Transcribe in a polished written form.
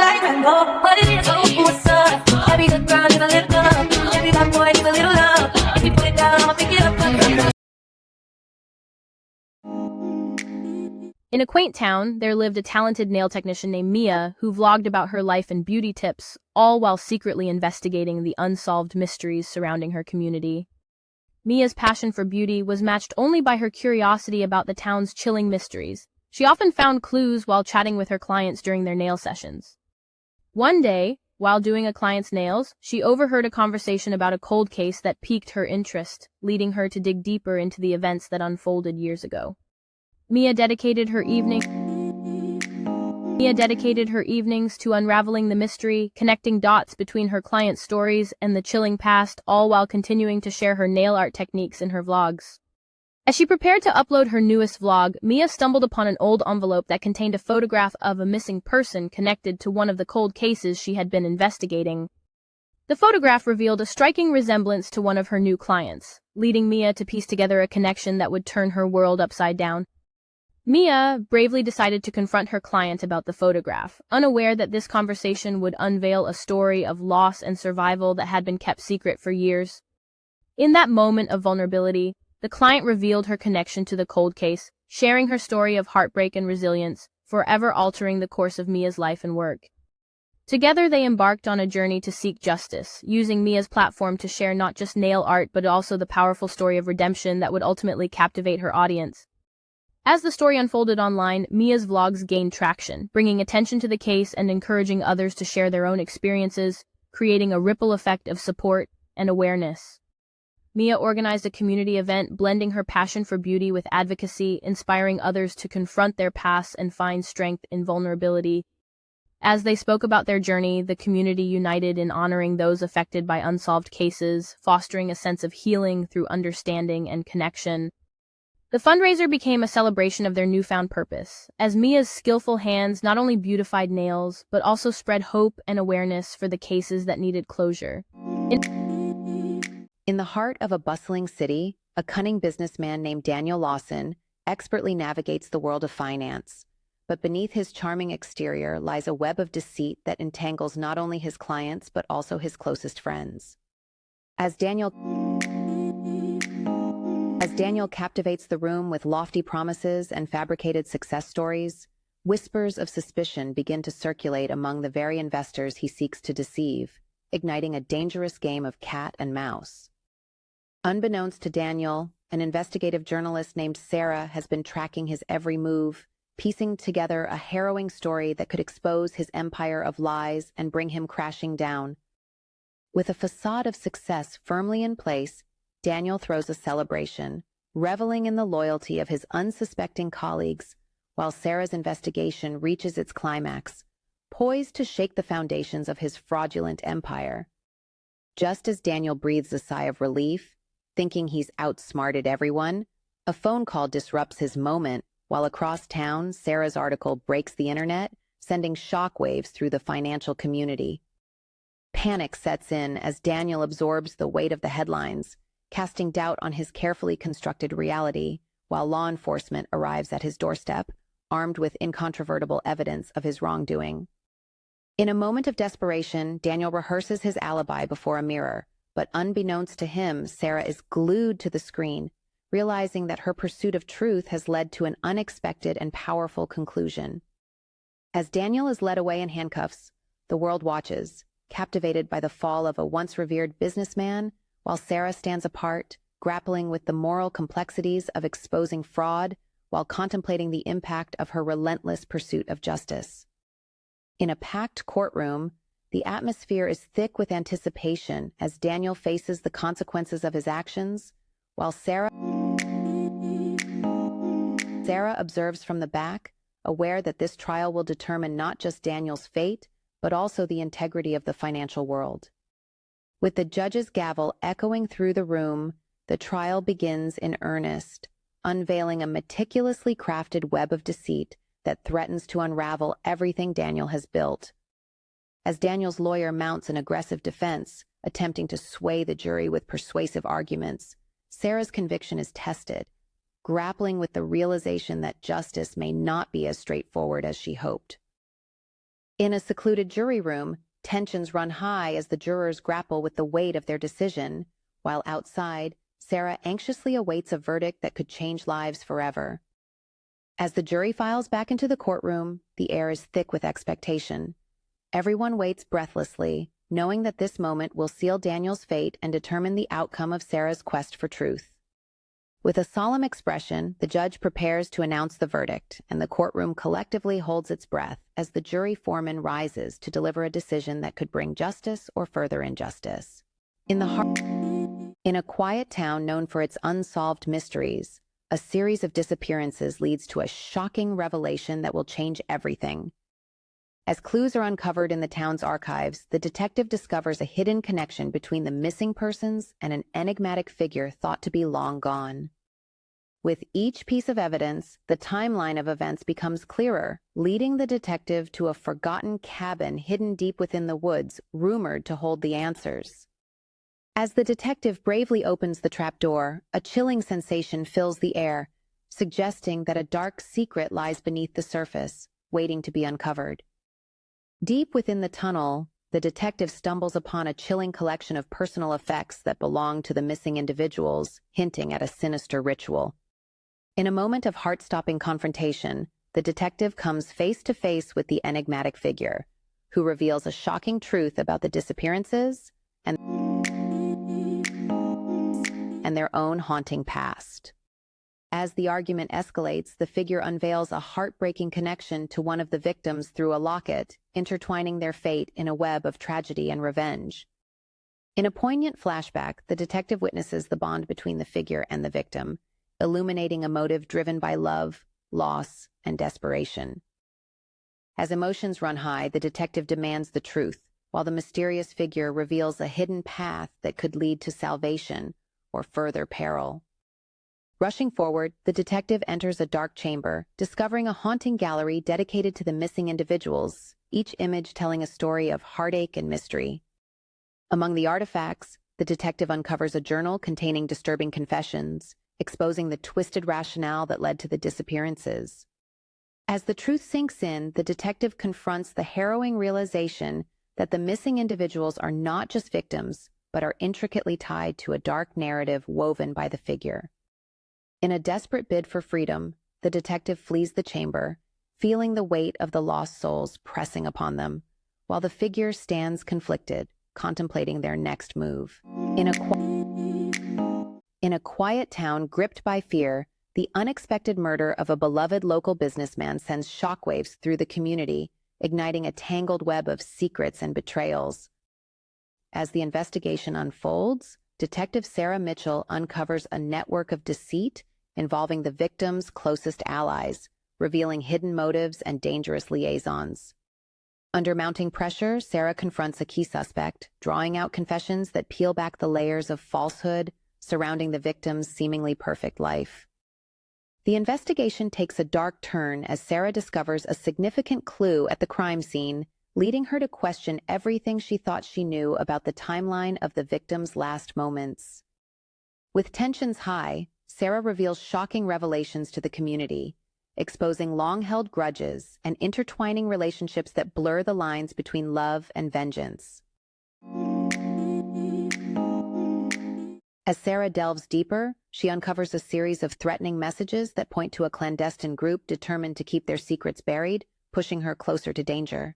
like mango. What it is, oh, what's up? Every good girl needs a little love. Every bad boy needs a little love. If you put it down, I'ma pick it up. In a quaint town, there lived a talented nail technician named Mia who vlogged about her life and beauty tips, all while secretly investigating the unsolved mysteries surrounding her community. Mia's passion for beauty was matched only by her curiosity about the town's chilling mysteries. She often found clues while chatting with her clients during their nail sessions. One day, while doing a client's nails, she overheard a conversation about a cold case that piqued her interest, leading her to dig deeper into the events that unfolded years ago. Mia dedicated her evenings to unraveling the mystery, connecting dots between her clients' stories and the chilling past, all while continuing to share her nail art techniques in her vlogs. As she prepared to upload her newest vlog, Mia stumbled upon an old envelope that contained a photograph of a missing person connected to one of the cold cases she had been investigating. The photograph revealed a striking resemblance to one of her new clients, leading Mia to piece together a connection that would turn her world upside down. Mia bravely decided to confront her client about the photograph, unaware that this conversation would unveil a story of loss and survival that had been kept secret for years. In that moment of vulnerability, the client revealed her connection to the cold case, sharing her story of heartbreak and resilience, forever altering the course of Mia's life and work. Together they embarked on a journey to seek justice, using Mia's platform to share not just nail art but also the powerful story of redemption that would ultimately captivate her audience. As the story unfolded online, Mia's vlogs gained traction, bringing attention to the case and encouraging others to share their own experiences, creating a ripple effect of support and awareness. Mia organized a community event, blending her passion for beauty with advocacy, inspiring others to confront their past and find strength in vulnerability. As they spoke about their journey, the community united in honoring those affected by unsolved cases, fostering a sense of healing through understanding and connection. The fundraiser became a celebration of their newfound purpose, as Mia's skillful hands not only beautified nails, but also spread hope and awareness for the cases that needed closure. In the heart of a bustling city, a cunning businessman named Daniel Lawson expertly navigates the world of finance. But beneath his charming exterior lies a web of deceit that entangles not only his clients but also his closest friends. As Daniel captivates the room with lofty promises and fabricated success stories, whispers of suspicion begin to circulate among the very investors he seeks to deceive, igniting a dangerous game of cat and mouse. Unbeknownst to Daniel, an investigative journalist named Sarah has been tracking his every move, piecing together a harrowing story that could expose his empire of lies and bring him crashing down. With a facade of success firmly in place, Daniel throws a celebration, reveling in the loyalty of his unsuspecting colleagues, while Sarah's investigation reaches its climax, poised to shake the foundations of his fraudulent empire. Just as Daniel breathes a sigh of relief, thinking he's outsmarted everyone, a phone call disrupts his moment, while across town, Sarah's article breaks the internet, sending shockwaves through the financial community. Panic sets in as Daniel absorbs the weight of the headlines, casting doubt on his carefully constructed reality, while law enforcement arrives at his doorstep, armed with incontrovertible evidence of his wrongdoing. In a moment of desperation, Daniel rehearses his alibi before a mirror, but unbeknownst to him, Sarah is glued to the screen, realizing that her pursuit of truth has led to an unexpected and powerful conclusion. As Daniel is led away in handcuffs, the world watches, captivated by the fall of a once revered businessman, while Sarah stands apart, grappling with the moral complexities of exposing fraud while contemplating the impact of her relentless pursuit of justice. In a packed courtroom, the atmosphere is thick with anticipation as Daniel faces the consequences of his actions, while Sarah observes from the back, aware that this trial will determine not just Daniel's fate, but also the integrity of the financial world. With the judge's gavel echoing through the room, the trial begins in earnest, unveiling a meticulously crafted web of deceit that threatens to unravel everything Daniel has built. As Daniel's lawyer mounts an aggressive defense, attempting to sway the jury with persuasive arguments, Sarah's conviction is tested, grappling with the realization that justice may not be as straightforward as she hoped. In a secluded jury room, tensions run high as the jurors grapple with the weight of their decision, while outside, Sarah anxiously awaits a verdict that could change lives forever. As the jury files back into the courtroom, the air is thick with expectation. Everyone waits breathlessly, knowing that this moment will seal Daniel's fate and determine the outcome of Sarah's quest for truth. With a solemn expression, the judge prepares to announce the verdict, and the courtroom collectively holds its breath as the jury foreman rises to deliver a decision that could bring justice or further injustice. In a quiet town known for its unsolved mysteries, a series of disappearances leads to a shocking revelation that will change everything. As clues are uncovered in the town's archives, the detective discovers a hidden connection between the missing persons and an enigmatic figure thought to be long gone. With each piece of evidence, the timeline of events becomes clearer, leading the detective to a forgotten cabin hidden deep within the woods, rumored to hold the answers. As the detective bravely opens the trapdoor, a chilling sensation fills the air, suggesting that a dark secret lies beneath the surface, waiting to be uncovered. Deep within the tunnel, the detective stumbles upon a chilling collection of personal effects that belong to the missing individuals, hinting at a sinister ritual. In a moment of heart-stopping confrontation, the detective comes face to face with the enigmatic figure, who reveals a shocking truth about the disappearances and their own haunting past. As the argument escalates, the figure unveils a heartbreaking connection to one of the victims through a locket, intertwining their fate in a web of tragedy and revenge. In a poignant flashback, the detective witnesses the bond between the figure and the victim, illuminating a motive driven by love, loss, and desperation. As emotions run high, the detective demands the truth, while the mysterious figure reveals a hidden path that could lead to salvation or further peril. Rushing forward, the detective enters a dark chamber, discovering a haunting gallery dedicated to the missing individuals, each image telling a story of heartache and mystery. Among the artifacts, the detective uncovers a journal containing disturbing confessions, exposing the twisted rationale that led to the disappearances. As the truth sinks in, the detective confronts the harrowing realization that the missing individuals are not just victims, but are intricately tied to a dark narrative woven by the figure. In a desperate bid for freedom, the detective flees the chamber, feeling the weight of the lost souls pressing upon them, while the figure stands conflicted, contemplating their next move. In a quiet town gripped by fear, the unexpected murder of a beloved local businessman sends shockwaves through the community, igniting a tangled web of secrets and betrayals. As the investigation unfolds, Detective Sarah Mitchell uncovers a network of deceit involving the victim's closest allies, revealing hidden motives and dangerous liaisons. Under mounting pressure, Sarah confronts a key suspect, drawing out confessions that peel back the layers of falsehood surrounding the victim's seemingly perfect life. The investigation takes a dark turn as Sarah discovers a significant clue at the crime scene, leading her to question everything she thought she knew about the timeline of the victim's last moments. With tensions high, Sarah reveals shocking revelations to the community, exposing long-held grudges and intertwining relationships that blur the lines between love and vengeance. As Sarah delves deeper, she uncovers a series of threatening messages that point to a clandestine group determined to keep their secrets buried, pushing her closer to danger.